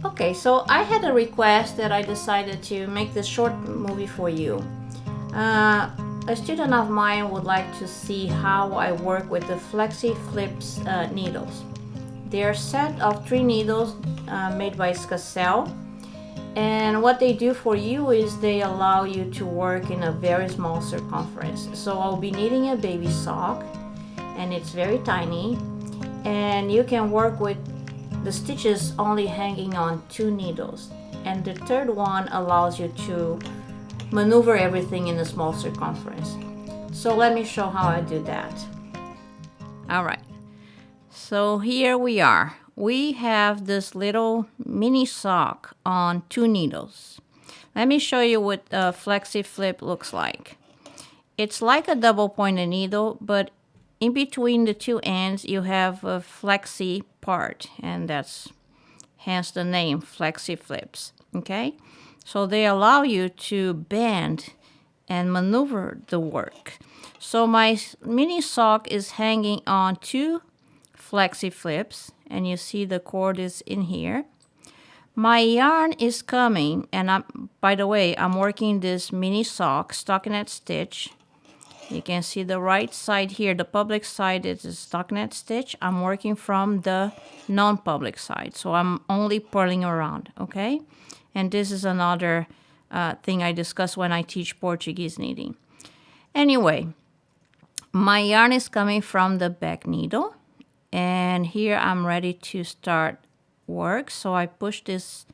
Okay, so I had a request that I decided to make this short movie for you. A student of mine would like to see how I work with the FlexiFlips needles. They're a set of 3 needles made by Skacel, and what they do for you is they allow you to work in a very small circumference. So I'll be knitting a baby sock, and it's very tiny, and you can work with the stitches only hanging on 2 needles, and the third one allows you to maneuver everything in a small circumference. So let me show how I do that. All right, so here we are. We have this little mini sock on 2 needles. Let me show you what a FlexiFlip looks like. It's like a double pointed needle, but in between the 2 ends you have a flexi part, and that's hence the name FlexiFlips. Okay, so they allow you to bend and maneuver the work. So my mini sock is hanging on 2 FlexiFlips, and you see the cord is in here. My yarn is coming, and by the way, I'm working this mini sock stockinette stitch. You can see the right side here, the public side is a stockinette stitch. I'm working from the non-public side, so I'm only purling around, okay? And this is another thing I discuss when I teach Portuguese knitting. Anyway, my yarn is coming from the back needle, and here I'm ready to start work. So I push this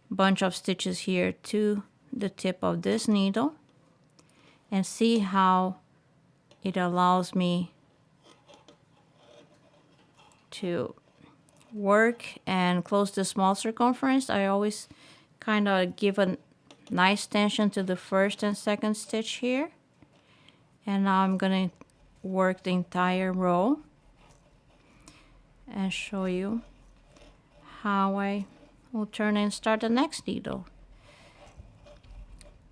bunch of stitches here to the tip of this needle, and see how it allows me to work and close the small circumference. I always kind of give a nice tension to the first and second stitch here. And now I'm going to work the entire row and show you how I will turn and start the next needle.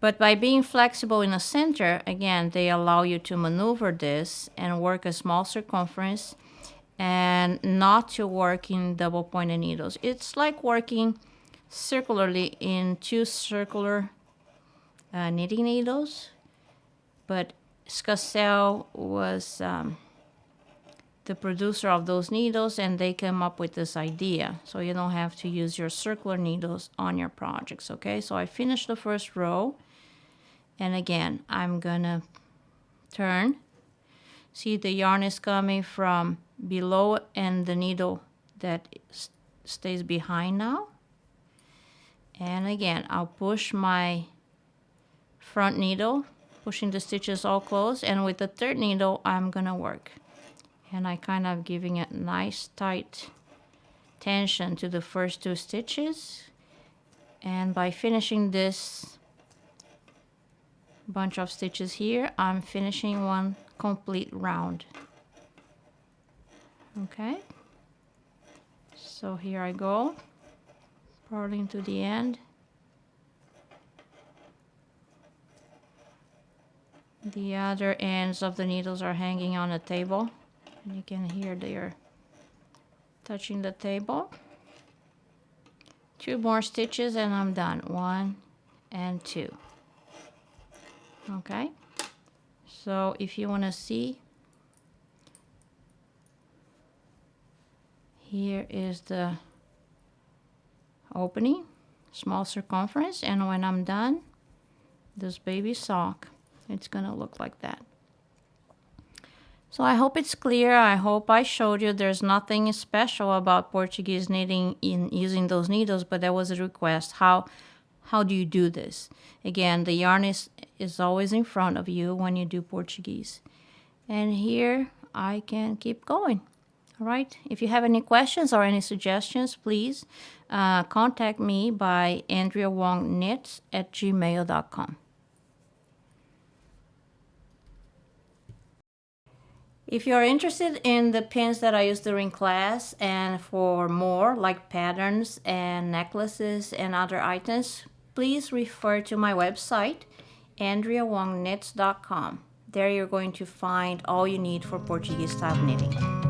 But by being flexible in the center, again, they allow you to maneuver this and work a small circumference and not to work in double pointed needles. It's like working circularly in 2 circular knitting needles, but Skacel was the producer of those needles, and they came up with this idea, so you don't have to use your circular needles on your projects. Okay, so I finished the first row. And again, I'm gonna turn. See, the yarn is coming from below and the needle that stays behind now. And again, I'll push my front needle, pushing the stitches all close. And with the third needle, I'm gonna work. And I kind of giving it nice tight tension to the first 2 stitches. And by finishing this bunch of stitches here, I'm finishing one complete round. Okay, so here I go, purling to the end. The other ends of the needles are hanging on the table, and you can hear they're touching the table. 2 more stitches and I'm done. 1 and 2. Okay, so if you want to see, here is the opening, small circumference, and when I'm done, this baby sock, it's gonna look like that. So I hope it's clear. I hope I showed you there's nothing special about Portuguese knitting in using those needles, but there was a request. How do you do this? Again, the yarn is always in front of you when you do Portuguese. And here I can keep going. All right. If you have any questions or any suggestions, please contact me by andreawongknits@gmail.com. If you are interested in the pins that I use during class and for more like patterns and necklaces and other items, please refer to my website, andreawongknits.com. There you're going to find all you need for Portuguese style knitting.